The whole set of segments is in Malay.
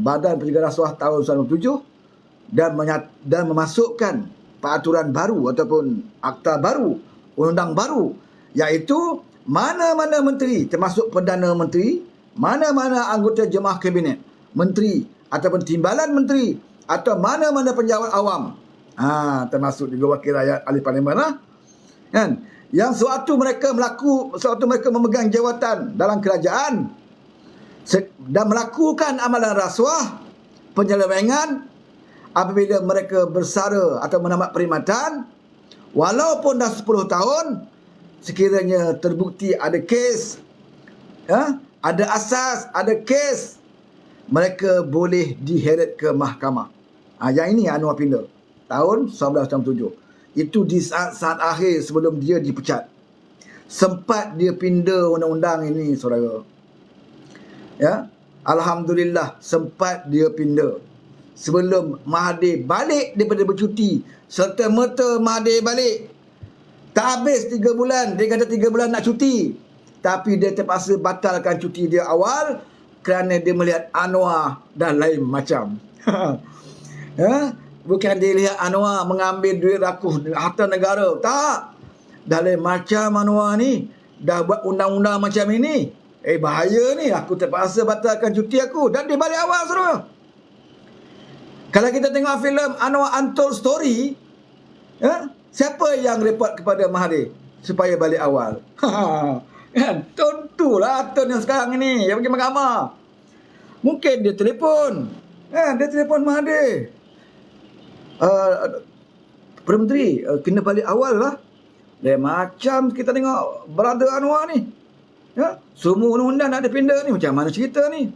Badan Pencegahan Rasuah tahun 1997 dan memasukkan peraturan baru ataupun akta baru, undang baru, iaitu mana-mana menteri termasuk Perdana Menteri, mana-mana anggota jemaah kabinet, menteri ataupun timbalan menteri atau mana-mana penjawat awam, termasuk juga wakil rakyat ahli parlimen lah, kan, yang sewaktu mereka memegang jawatan dalam kerajaan dan melakukan amalan rasuah, penyelewengan, apabila mereka bersara atau menamat perkhidmatan, walaupun dah 10 tahun, sekiranya terbukti ada kes, ada asas, ada kes, mereka boleh diheret ke mahkamah. Yang ini Anwar pindah tahun 1997. Itu di saat akhir sebelum dia dipecat. Sempat dia pindah undang-undang ini, saudara. Ya, alhamdulillah sempat dia pindah sebelum Mahathir balik daripada bercuti. Serta-merta Mahathir balik, tak habis 3 bulan, dia kata 3 bulan nak cuti, tapi dia terpaksa batalkan cuti dia awal kerana dia melihat Anwar dah lain macam. Bukan dia lihat Anwar mengambil duit rakus harta negara, tak, dah lain macam Anwar ni, dah buat undang-undang macam ini. Bahaya ni, aku terpaksa batalkan cuti aku. Dan dia balik awal, saudara. Kalau kita tengok filem Anwar Untold Story, siapa yang report kepada Mahathir supaya balik awal? Kan? Tentulah Tun yang sekarang ini yang pergi mahkamah. Mungkin dia telefon. Dia telefon Mahathir. Perdana Menteri, kena balik awal lah. Dia macam kita tengok brother Anwar ni. Semua undang-undang nak dipindah ni. Macam mana cerita ni?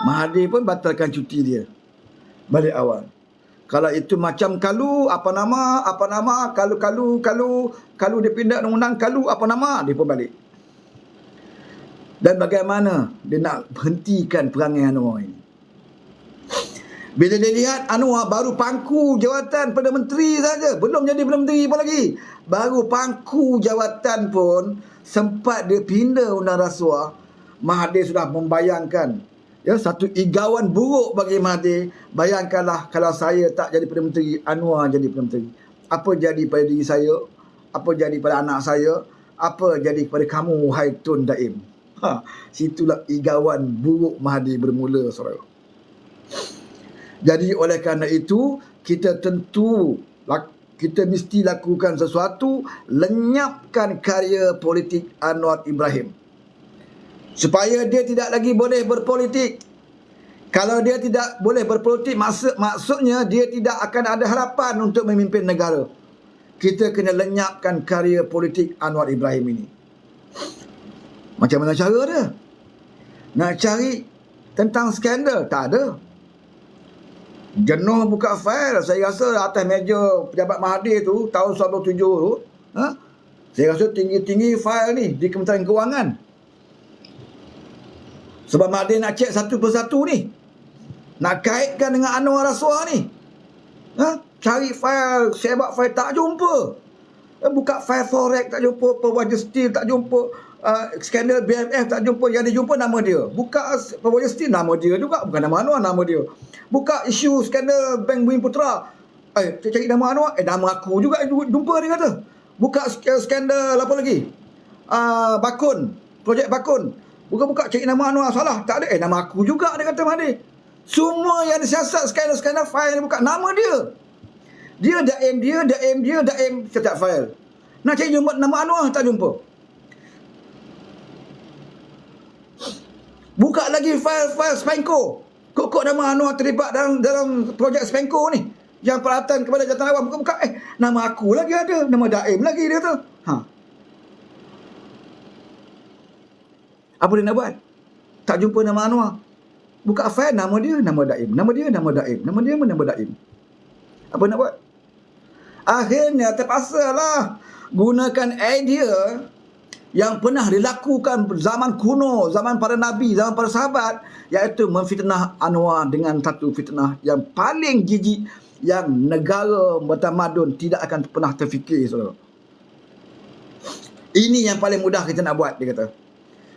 Mahathir pun batalkan cuti dia, balik awal. Kalau itu macam Kalu, apa nama, Kalu dia pindah undang-undang Kalu, apa nama, dia pun balik. Dan bagaimana dia nak hentikan perangai Anwar ini? Bila dia lihat Anwar baru pangku jawatan Perdana Menteri saja, belum jadi Perdana Menteri pun lagi, baru pangku jawatan pun sempat dia pindah undang rasuah, Mahathir sudah membayangkan satu igawan buruk bagi Mahathir. Bayangkanlah kalau saya tak jadi Perdana Menteri, Anwar jadi Perdana Menteri. Apa jadi pada diri saya? Apa jadi pada anak saya? Apa jadi kepada kamu, wahai Tun Daim? Situlah igawan buruk Mahathir bermula, saudara. Jadi oleh kerana itu, kita mesti lakukan sesuatu, lenyapkan karya politik Anwar Ibrahim supaya dia tidak lagi boleh berpolitik. Kalau dia tidak boleh berpolitik, maksudnya dia tidak akan ada harapan untuk memimpin negara. Kita kena lenyapkan karya politik Anwar Ibrahim ini. Macam mana cara dia? Nak cari tentang skandal? Tak ada. Jenuh buka fail. Saya rasa atas meja pejabat Mahathir tu tahun 1997 tu, saya rasa tinggi-tinggi fail ni di Kementerian Kewangan. Sebab Mahathir nak cek satu persatu ni, nak kaitkan dengan Anwar rasuah ni. Cari fail, sebab fail tak jumpa. Buka fail Forex tak jumpa, Perwaja Steel tak jumpa, skandal BMF tak jumpa. Yang dia jumpa nama dia. Buka Perwaja Steel, nama dia juga, bukan nama Anwar, nama dia. Buka isu skandal Bank Bumi Putra, cari nama Anwar, nama aku juga jumpa, dia kata. Buka skandal apa lagi, Bakun, projek Bakun, buka cari nama Anwar, salah, tak ada, nama aku juga, dia kata Mahathir. Semua yang disiasat skandal file buka nama dia. Dia Daim setiap file. Nak cari jumpa nama Anwar, tak jumpa. Buka lagi file Spenco, kok nama Anwar terlibat dalam projek Spenco ni, yang peralatan kepada jawatan awam. Buka nama aku lagi ada, nama Daim lagi, dia tu. Apa dia nak buat? Tak jumpa nama Anwar. Buka file, nama dia, nama Daim. Nama dia, nama Daim. Nama dia, nama Daim. Apa nak buat? Akhirnya terpaksalah gunakan idea yang pernah dilakukan zaman kuno, zaman para nabi, zaman para sahabat, iaitu memfitnah Anwar dengan satu fitnah yang paling jijik, yang negara bertamadun tidak akan pernah terfikir, saudara. Ini yang paling mudah kita nak buat, dia kata.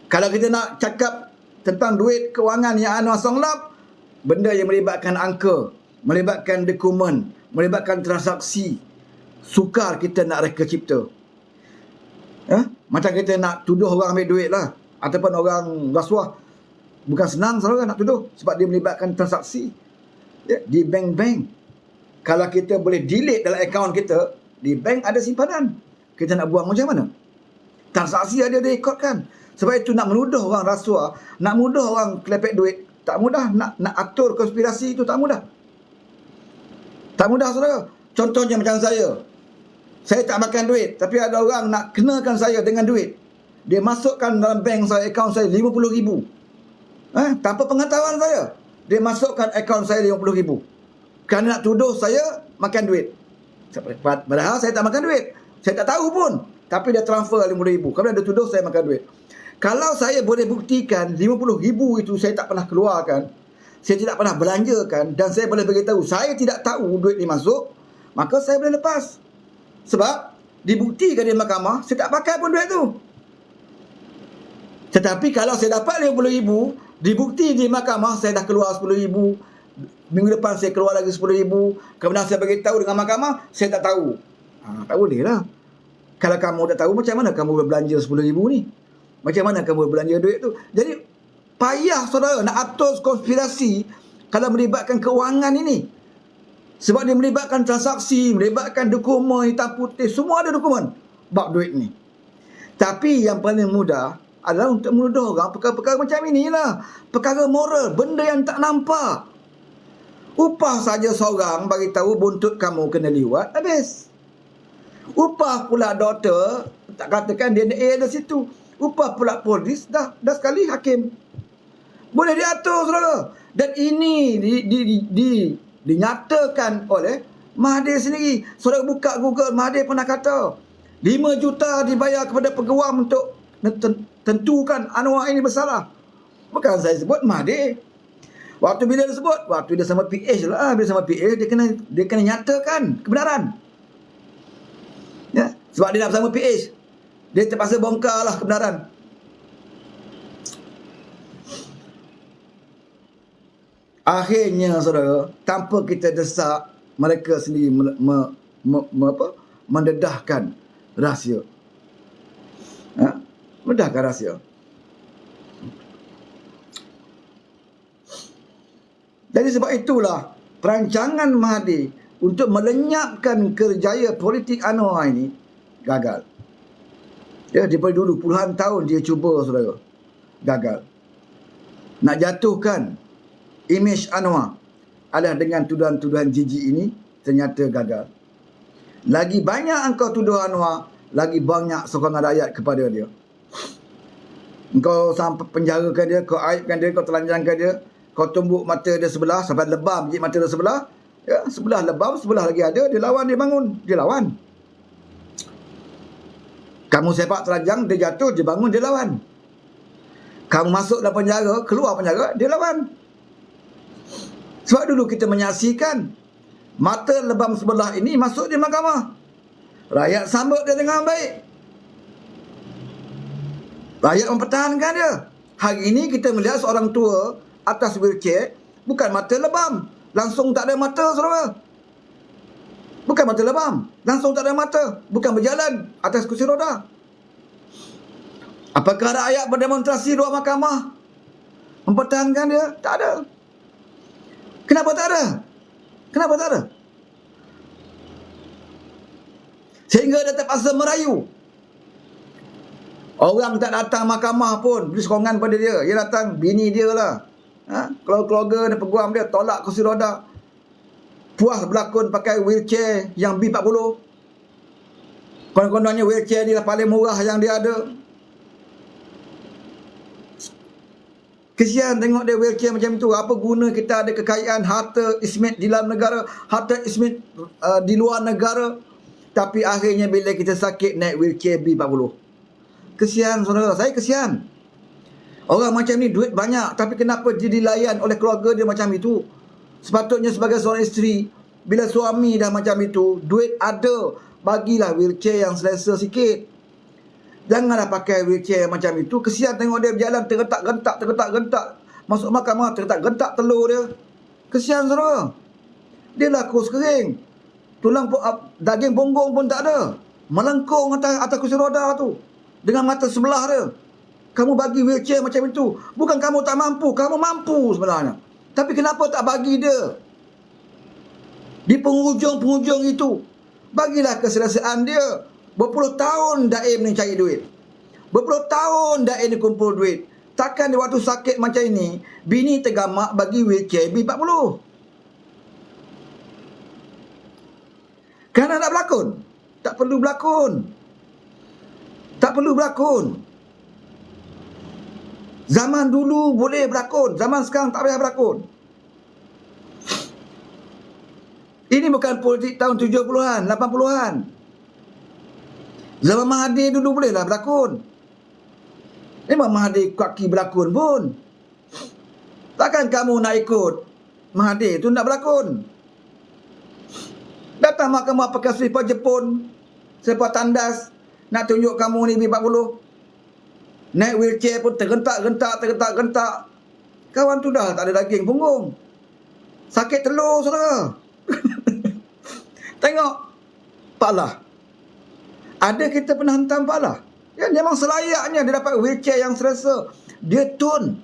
Kalau kita nak cakap tentang duit kewangan yang Anwar songlap, benda yang melibatkan angka, melibatkan dokumen, melibatkan transaksi, sukar kita nak reka cipta. Macam kita nak tuduh orang ambil duit lah, ataupun orang rasuah. Bukan senang saudara nak tuduh, sebab dia melibatkan transaksi. Di bank-bank, kalau kita boleh delete dalam akaun kita, di bank ada simpanan, kita nak buang macam mana? Transaksi ada direkodkan. Sebab itu nak menuduh orang rasuah, nak menuduh orang kelepek duit, tak mudah. Nak atur konspirasi itu tak mudah. Tak mudah saudara. Contohnya macam saya tak makan duit, tapi ada orang nak kenakan saya dengan duit. Dia masukkan dalam bank saya, akaun saya 50,000. Tanpa pengetahuan saya, dia masukkan akaun saya 50,000. Kerana nak tuduh saya makan duit. Padahal saya tak makan duit, saya tak tahu pun. Tapi dia transfer 50,000. Kerana dia tuduh saya makan duit. Kalau saya boleh buktikan 50,000 itu saya tak pernah keluarkan, saya tidak pernah belanjakan, dan saya boleh beritahu saya tidak tahu duit ni masuk, maka saya boleh lepas. Sebab dibuktikan di mahkamah, saya tak pakai pun duit tu. Tetapi kalau saya dapat 50,000, dibukti di mahkamah saya dah keluar 10,000, minggu depan saya keluar lagi 10,000, kemudian saya beritahu dengan mahkamah, saya tak tahu. Tak boleh lah. Kalau kamu tak tahu, macam mana kamu boleh belanja 10,000 ni? Macam mana kamu boleh belanja duit tu? Jadi payah saudara nak atur konspirasi kalau melibatkan keuangan ini. Sebab dia melibatkan transaksi, melibatkan dokumen hitam putih, semua ada dokumen bab duit ni. Tapi yang paling mudah adalah untuk menuduh orang perkara-perkara macam inilah. Perkara moral, benda yang tak nampak. Upah saja seorang bagi tahu buntut kamu kena liwat, habis. Upah pula doktor, tak katakan DNA ada situ. Upah pula polis, dah sekali hakim. Boleh diatur saudara. Dan ini dinyatakan oleh Mahathir sendiri. Saudara buka Google, Mahathir pernah kata 5 juta dibayar kepada peguam untuk tentukan Anwar ini bersalah. Bukan saya sebut, Mahathir. Waktu bila dia sebut, waktu dia sama PH lah. Bila sama PH, dia kena nyatakan kebenaran. Ya, sebab dia nak bersama PH, dia terpaksa bongkar lah kebenaran. Akhirnya saudara, tanpa kita desak, mereka sendiri mendedahkan rahsia. Mendedahkan rahsia. Jadi sebab itulah perancangan Mahathir untuk melenyapkan kerjaya politik Anwar ini gagal. Ya, daripada dulu puluhan tahun dia cuba saudara, gagal. Nak jatuhkan imej Anwar adalah dengan tuduhan-tuduhan jijik ini, ternyata gagal. Lagi banyak engkau tuduh Anwar, lagi banyak sokongan rakyat kepada dia. Engkau sampai penjarakan dia, kau aibkan dia, kau telanjangkan dia, kau tumbuk mata dia sebelah sampai lebam gigit mata dia sebelah. Ya, sebelah lebam, sebelah lagi ada, dia lawan, dia bangun, dia lawan. Kamu sepak telanjang, dia jatuh, dia bangun, dia lawan. Kamu masuk dalam penjara, keluar penjara, dia lawan. Sebab dulu kita menyaksikan mata lebam sebelah ini masuk di mahkamah. Rakyat sambut dia dengan baik. Rakyat mempertahankan dia. Hari ini kita melihat seorang tua atas wheelchair, bukan mata lebam, langsung tak ada mata saudara. Bukan mata lebam, langsung tak ada mata, bukan berjalan atas kursi roda. Apakah rakyat berdemonstrasi luar mahkamah mempertahankan dia? Tak ada. Kenapa tak ada? Kenapa tak ada? Sehingga dia terpaksa merayu. Orang tak datang mahkamah pun beri sokongan pada dia. Dia datang, bini dia lah. Keluarga dan peguam dia tolak kursi roda. Puas berlakon pakai wheelchair yang B40. Konon-kononnya wheelchair ni lah paling murah yang dia ada. Kesian tengok dia wheelchair macam tu. Apa guna kita ada kekayaan harta ismet di dalam negara, harta ismet di luar negara, tapi akhirnya bila kita sakit naik wheelchair B40. Kesian saudara, saya kesian. Orang macam ni duit banyak, tapi kenapa dia dilayan oleh keluarga dia macam itu? Sepatutnya sebagai seorang isteri, bila suami dah macam itu, duit ada, bagilah wheelchair yang selesa sikit. Janganlah pakai wheelchair macam itu. Kesian tengok dia berjalan tergetak-gentak. Masuk mahkamah tergetak-gentak telur dia. Kesian saudara. Dia lah kurus kering. Daging punggung pun tak ada. Melengkung atas kursi roda tu. Dengan mata sebelah dia. Kamu bagi wheelchair macam itu. Bukan kamu tak mampu. Kamu mampu sebenarnya. Tapi kenapa tak bagi dia? Di penghujung-penghujung itu. Bagilah keselesaan dia. Berpuluh tahun Daim ni cari duit. Berpuluh tahun Daim ni kumpul duit. Takkan di waktu sakit macam ini, bini tergamak bagi wheelchair B40. Kerana nak berlakon. Tak perlu berlakon. Tak perlu berlakon. Zaman dulu boleh berlakon. Zaman sekarang tak payah berlakon. Ini bukan politik tahun 70-an, 80-an. Zaman Mahathir dulu bolehlah berlakon. Memang Mahathir kaki berlakon pun. Takkan kamu nak ikut Mahathir tu nak berlakon? Datang mahkamah pakai selipar Jepun, selipar tandas, nak tunjuk kamu ni B40. Naik wheelchair pun tergentak. Kawan tu dah tak ada daging punggung. Sakit telur saudara. Tengok Pak Lah. Ada kita pernah hantar Pak Lah. Ya, memang selayaknya dia dapat wheelchair yang selesa. Dia tun.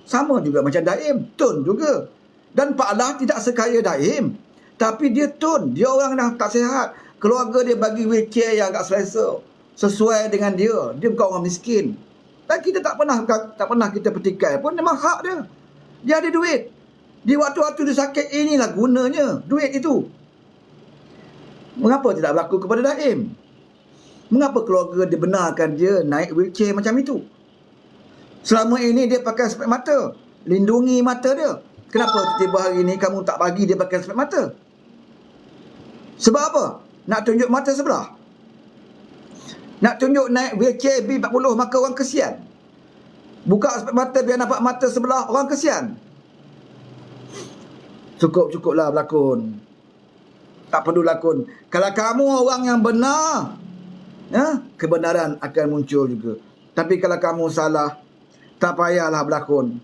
Sama juga macam Daim. Tun juga. Dan Pak Lah tidak sekaya Daim. Tapi dia tun. Dia orang dah tak sihat. Keluarga dia bagi wheelchair yang agak selesa. Sesuai dengan dia. Dia bukan orang miskin. Dan kita tak pernah kita petikai pun. Memang hak dia. Dia ada duit. Di waktu-waktu dia sakit, inilah gunanya duit itu. Mengapa tidak berlaku kepada Daim? Mengapa keluarga dia benarkan dia naik wheelchair macam itu? Selama ini dia pakai spek mata. Lindungi mata dia. Kenapa tiba-tiba hari ini kamu tak bagi dia pakai spek mata? Sebab apa? Nak tunjuk mata sebelah? Nak tunjuk naik wheelchair B40 maka orang kesian? Buka spek mata biar nampak mata sebelah, orang kesian? Cukup-cukuplah berlakon. Tak perlu lakon. Kalau kamu orang yang benar, ya, kebenaran akan muncul juga. Tapi kalau kamu salah, tak payahlah berlakon.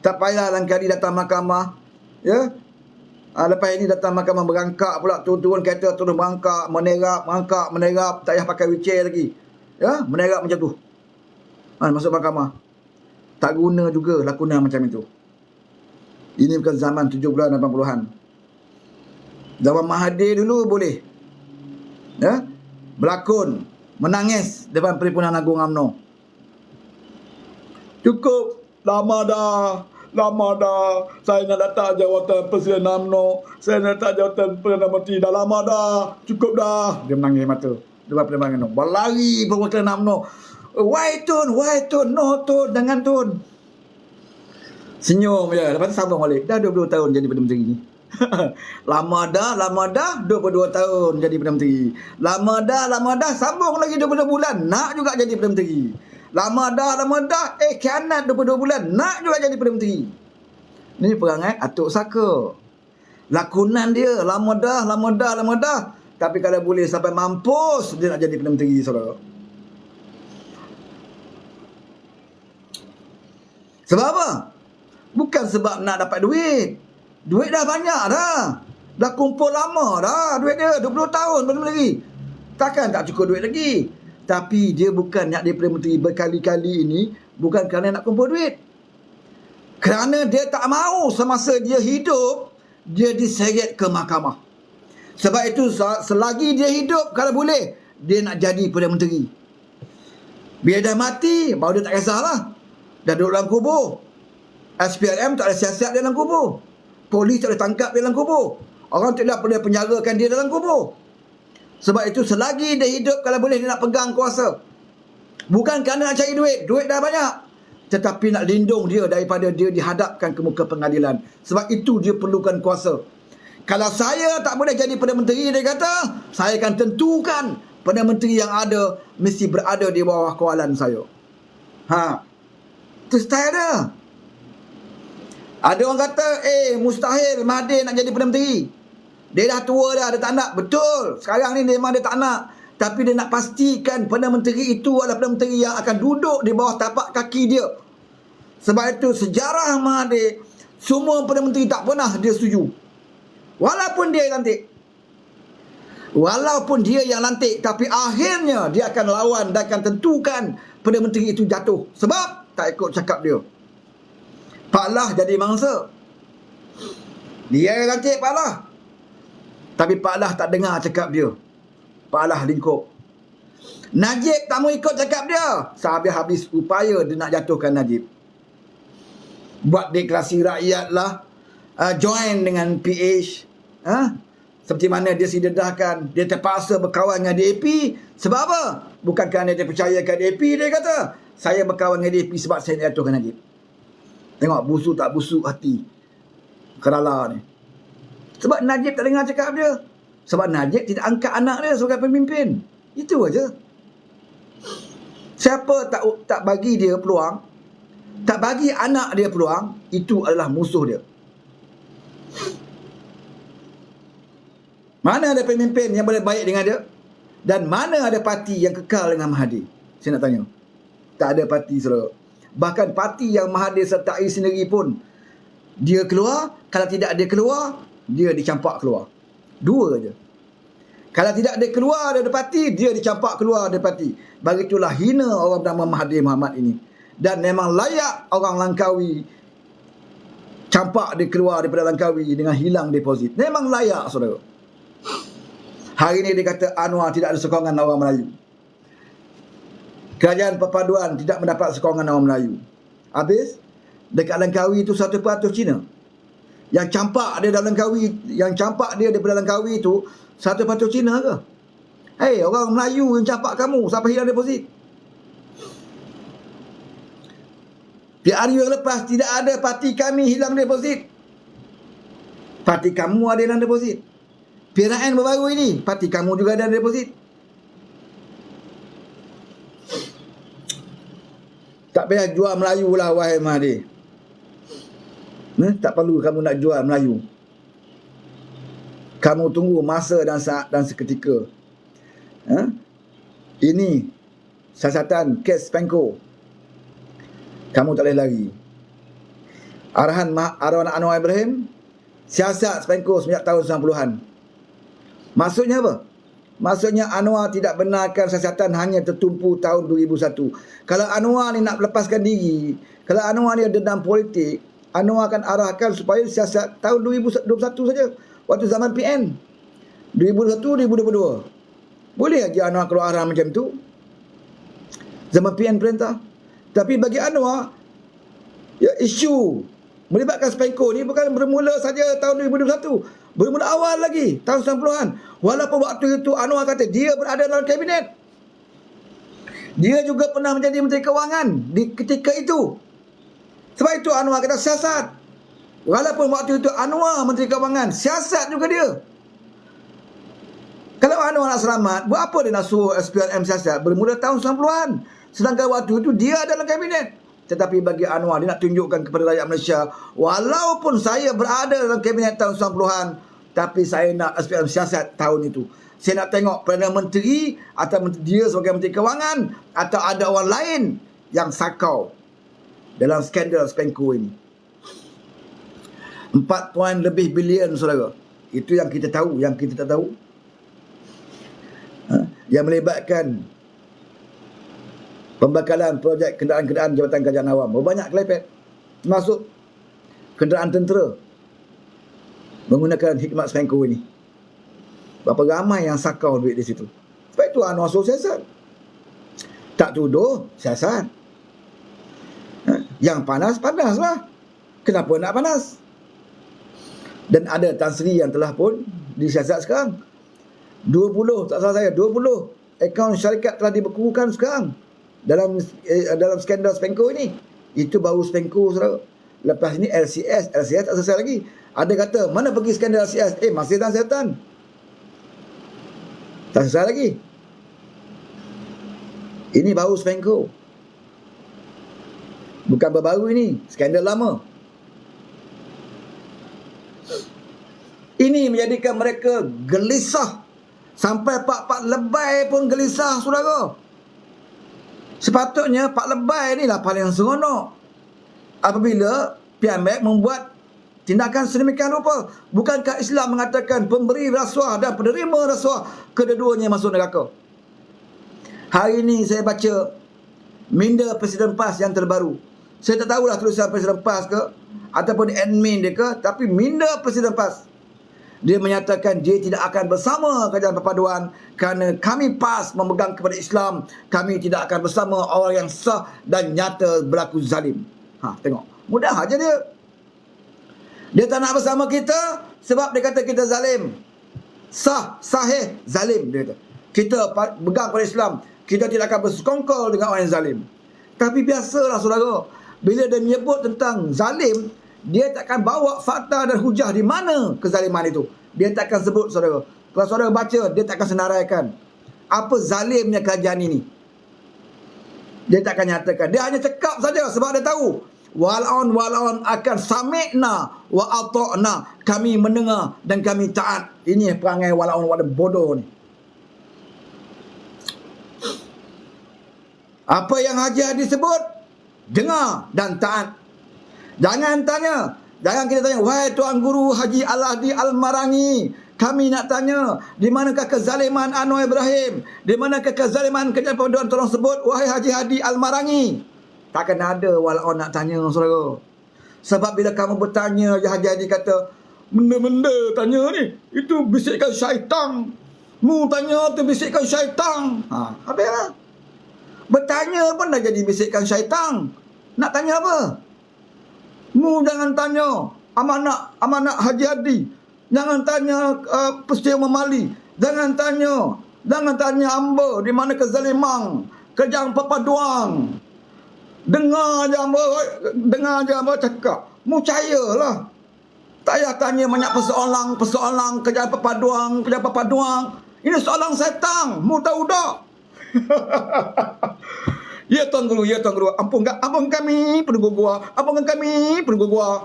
Tak payah lain kali datang mahkamah, ya. Lepas ini datang mahkamah berangkak pula, turun kereta terus berangkak, menerap, tak payah pakai wheelchair lagi. Ya, menerap macam tu. Masuk mahkamah. Tak guna juga lakonan macam itu. Ini bukan zaman 70-an 80-an. Zaman Mahathir dulu boleh. Ya? Berlakon, menangis depan Perhimpunan Agung UMNO. Cukup, lama dah. Saya nak letak jawatan Presiden UMNO. Saya nak letak jawatan Perdana Menteri. Dah lama dah. Cukup dah. Dia menangis mata depan Perhimpunan UMNO. Berlari perwakilan UMNO. Why Tun? No Tun, jangan Tun. Senyum je. Lepas tu sambung balik. Dah 22 tahun jadi Perdana Menteri ni. Lama dah 22 tahun jadi Perdana Menteri. Lama dah sambung lagi 22 bulan nak juga jadi Perdana Menteri. Lama dah khianat 22 bulan nak juga jadi Perdana Menteri. Ini perangai Atuk Saka. Lakonan dia lama dah. Tapi kalau boleh sampai mampus dia nak jadi Perdana Menteri saudara. Sebab apa? Bukan sebab nak dapat duit. Duit dah banyak dah. Dah kumpul lama dah duit dia. 20 tahun belum lagi. Takkan tak cukup duit lagi. Tapi dia bukan nak jadi Perdana Menteri berkali-kali ini. Bukan kerana nak kumpul duit. Kerana dia tak mahu semasa dia hidup, dia diseret ke mahkamah. Sebab itu selagi dia hidup, kalau boleh, dia nak jadi Perdana Menteri. Bila dah mati, baru dia tak kisahlah. Dah duduk dalam kubur. SPRM tak ada siasat dia dalam kubur. Polis tak boleh tangkap dia dalam kubur. Orang tidak boleh penjarakan dia dalam kubur. Sebab itu selagi dia hidup, kalau boleh dia nak pegang kuasa. Bukan kerana nak cari duit. Duit dah banyak. Tetapi nak lindung dia daripada dia dihadapkan ke muka pengadilan. Sebab itu dia perlukan kuasa. Kalau saya tak boleh jadi Perdana Menteri, dia kata, saya akan tentukan Perdana Menteri yang ada mesti berada di bawah kawalan saya. Itu style dia. Ada orang kata, mustahil Mahathir nak jadi Perdana Menteri. Dia dah tua dah, dia tak nak. Betul. Sekarang ni memang dia tak nak. tapi dia nak pastikan Perdana Menteri itu adalah Perdana Menteri yang akan duduk di bawah tapak kaki dia. Sebab itu sejarah Mahathir, semua Perdana Menteri tak pernah dia setuju. Walaupun dia yang lantik. Walaupun dia yang lantik, tapi akhirnya dia akan lawan dan akan tentukan Perdana Menteri itu jatuh. Sebab tak ikut cakap dia. Pak Lah jadi mangsa. Dia yang lantik Pak Lah. Tapi Pak Lah tak dengar cakap dia. Pak Lah lingkup. Najib tak mau ikut cakap dia. Sehabis-habis upaya dia nak jatuhkan Najib. Buat deklarasi rakyat lah. Join dengan PH. Seperti mana dia sededahkan. Dia terpaksa berkawan dengan DAP. Sebab apa? Bukan kerana dia percaya kat DAP. Dia kata, saya berkawan dengan DAP sebab saya nak jatuhkan Najib. Tengok busuk tak busuk hati Kerala ni. Sebab Najib tak dengar cakap dia. Sebab Najib tidak angkat anak dia sebagai pemimpin. Itu aja. Siapa tak bagi dia peluang, tak bagi anak dia peluang, itu adalah musuh dia. Mana ada pemimpin yang boleh baik dengan dia? Dan mana ada parti yang kekal dengan Mahathir? Saya nak tanya. Tak ada parti, saudara. Bahkan parti yang Mahathir sertai sendiri pun, dia keluar. Kalau tidak dia keluar, dia dicampak keluar. Dua je. Kalau tidak dia keluar dari parti, dia dicampak keluar dari parti. Begitulah hina orang bernama Mahathir Mohamad ini. Dan memang layak orang Langkawi campak dia keluar daripada Langkawi dengan hilang deposit. Memang layak, saudara. Hari ini dia kata Anwar tidak ada sokongan orang Melayu. Kerajaan perpaduan tidak mendapat sokongan orang Melayu. Habis, dekat Langkawi itu 1% Cina. Yang campak dia dalam Langkawi, yang campak dia daripada Langkawi itu 1% Cina ke? Hei, orang Melayu yang campak kamu, siapa hilang deposit? PRU yang lepas tidak ada parti kami hilang deposit. Parti kamu ada hilang deposit. PRN baru ini, parti kamu juga ada deposit. Tak payah jual Melayu lah, wahai Mahathir. Tak perlu kamu nak jual Melayu. Kamu tunggu masa dan saat dan seketika. Ini siasatan kes Penko. Kamu tak boleh lari. Arahan Anwar Ibrahim, siasat Penko sejak tahun 90-an. Maksudnya apa? Maksudnya Anwar tidak benarkan siasatan hanya tertumpu tahun 2001. Kalau Anwar ni nak lepaskan diri, kalau Anwar ni ada dendam politik, Anwar akan arahkan supaya siasat tahun 2021 saja. Waktu zaman PN. 2021-2022. Boleh aja Anwar keluar arahan macam tu. Zaman PN perintah. Tapi bagi Anwar, ya, isu melibatkan Spenco ni bukan bermula saja tahun 2021. Bermula awal lagi, tahun 90-an. Walaupun waktu itu Anwar kata dia berada dalam kabinet. Dia juga pernah menjadi Menteri Kewangan di ketika itu. Sebab itu Anwar kata siasat. Walaupun waktu itu Anwar Menteri Kewangan, siasat juga dia. Kalau Anwar nak selamat, buat apa dia nak suruh SPRM siasat? Bermula tahun 90-an. Sedangkan waktu itu dia dalam kabinet. Tetapi bagi Anwar, dia nak tunjukkan kepada rakyat Malaysia, walaupun saya berada dalam kabinet tahun 90-an, tapi saya nak SPRM siasat tahun itu. Saya nak tengok Perdana Menteri atau dia sebagai Menteri Kewangan atau ada orang lain yang sakau dalam skandal Spenco ini. 4 poin lebih bilion, saudara. Itu yang kita tahu. Yang kita tak tahu, yang melibatkan pembekalan projek kenderaan-kenderaan Jabatan Kerajaan Awam. Berbanyak kelepet. Termasuk kenderaan tentera menggunakan hikmat Spenco ini. Berapa ramai yang sakau duit di situ. Sebab itu Anwar suruh siasat. Tak tuduh, siasat. Yang panas, panaslah. Kenapa nak panas? Dan ada Tan Sri yang telah pun disiasat sekarang. 20, tak salah saya, 20 akaun syarikat telah dibekukan sekarang dalam skandal Spenco ini. Itu baru Spenco, saudara. Lepas ini LCS tak selesai lagi. Ada kata, mana pergi skandal LCS? Masih dalam siasatan. Tak selesai lagi. Ini baru Spenco. Bukan baru ini, skandal lama. Ini menjadikan mereka gelisah Sampai Pak Lebay pun gelisah, saudara. Sepatutnya Pak Lebay ni lah paling seronok apabila PMX membuat tindakan sedemikian rupa. Bukankah Islam mengatakan pemberi rasuah dan penerima rasuah kedua-duanya masuk neraka? Hari ini saya baca minda Presiden PAS yang terbaru. Saya tak tahulah tulisan Presiden PAS ke ataupun admin dia ke, tapi minda Presiden PAS, dia menyatakan dia tidak akan bersama Kerajaan Perpaduan kerana kami PAS memegang kepada Islam. Kami tidak akan bersama orang yang sah dan nyata berlaku zalim. Tengok. Mudah aja dia. Dia tak nak bersama kita sebab dia kata kita zalim. Sahih, zalim dia kata. Kita pegang pada Islam. Kita tidak akan bersekongkol dengan orang yang zalim. Tapi biasalah saudara, bila dia menyebut tentang zalim, dia takkan bawa fakta dan hujah di mana kezaliman itu. Dia takkan sebut, saudara. Kalau saudara baca, dia takkan senaraikan apa zalimnya kerajaan ini. Dia takkan nyatakan. Dia hanya cakap saja sebab dia tahu wal'on akan sami'na wa ata'na. Kami mendengar dan kami taat. Ini perangai wal'on bodoh ni. Apa yang Haji Hadi sebut, dengar dan taat. Jangan tanya. Jangan kita tanya, wahai Tuan Guru Haji Al-Ahdi Al-Marangi, kami nak tanya, di manakah kezaliman Anwar Ibrahim? Di manakah kezaliman Kerajaan Perpaduan? Tolong sebut, wahai Haji Hadi Al-Marangi. Takkan ada walau nak tanya, saudara. Sebab bila kamu bertanya, Haji Hadi kata, benda-benda tanya ni, itu bisikan syaitan. Mu tanya tu bisikan syaitan. Habislah. Bertanya pun dah jadi bisikan syaitan. Nak tanya apa? Mu jangan tanya amanah Haji Hadi. Jangan tanya peristiwa Memali. Jangan tanya hamba di mana kezaliman Kerajaan Perpaduan. Dengar je hamba cakap. Mu cayalah. Tak payah tanya banyak persoalan Kerajaan Perpaduan. Ini soalan setan. Mu tahu tak? Ya Tuan Guru. Ampun kami penunggu gua.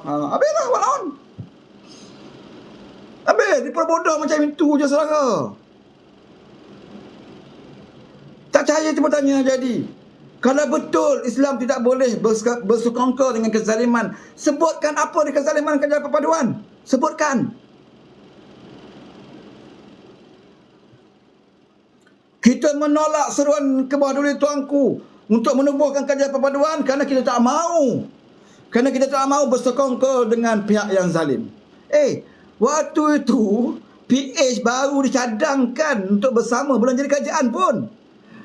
Habislah walaun. Habis diperbodoh macam itu je, saudara. Tak percaya cuma tanya jadi. Kalau betul Islam tidak boleh bersekongkol dengan kezaliman, sebutkan apa di kezaliman Kerajaan Perpaduan. Sebutkan. Kita menolak seruan ke bawah duli tuanku untuk menubuhkan Kerajaan Perpaduan kerana kita tak mahu. Kerana kita tak mahu bersekongkol dengan pihak yang zalim. Waktu itu PH baru dicadangkan untuk bersama, belum jadi kerajaan pun.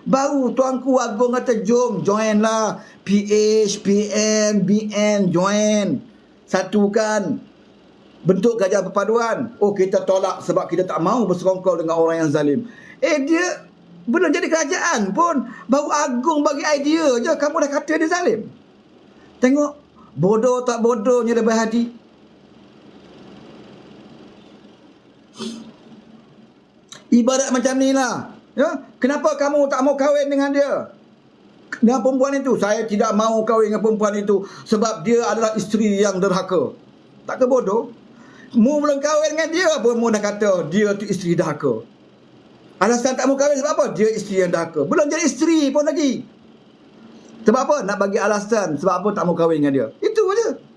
Baru Tuanku Agong kata, jom join lah. PH, PN, BN, join. Satukan bentuk Kerajaan Perpaduan. Kita tolak sebab kita tak mahu bersekongkol dengan orang yang zalim. Dia belum jadi kerajaan pun, baru Agong bagi idea je, kamu dah kata dia zalim. Tengok, bodoh tak bodohnya Lebay Hadi. Ibarat macam ni lah. Kenapa kamu tak mau kahwin dengan dia? Dengan perempuan itu? Saya tidak mau kahwin dengan perempuan itu sebab dia adalah isteri yang derhaka. Tak ke bodoh? Mu belum kahwin dengan dia pun mu dah kata dia tu isteri derhaka. Alasan tak mau kahwin sebab apa? Dia isteri yang derhaka. Belum jadi isteri pun lagi. Sebab apa? Nak bagi alasan sebab apa tak mau kahwin dengan dia. Itu je.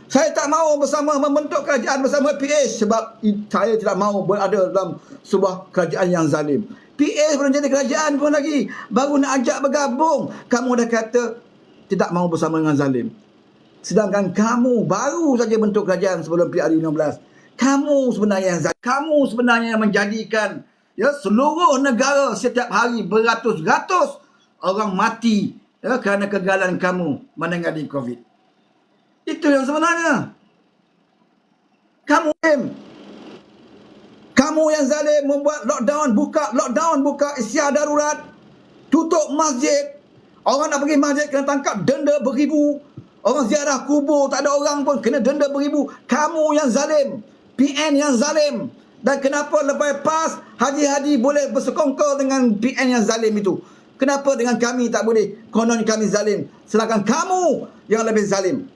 Saya tak mahu membentuk kerajaan bersama PH sebab saya tidak mahu berada dalam sebuah kerajaan yang zalim. PH belum jadi kerajaan pun lagi, baru nak ajak bergabung. Kamu dah kata tidak mahu bersama dengan zalim. Sedangkan kamu baru saja bentuk kerajaan sebelum PRU16. Kamu sebenarnya yang zalim. Kamu sebenarnya yang menjadikan seluruh negara setiap hari beratus-ratus orang mati kerana kegagalan kamu menangani COVID. Itu yang sebenarnya. Kamu yang zalim membuat lockdown, buka isyar darurat, tutup masjid. Orang nak pergi masjid kena tangkap denda beribu. Orang ziarah kubur tak ada orang pun kena denda beribu. Kamu yang zalim, PN yang zalim. Dan kenapa lepas PAS Haji Hadi boleh bersekongkol dengan PN yang zalim itu? Kenapa dengan kami tak boleh? Konon kami zalim, sedangkan kamu yang lebih zalim.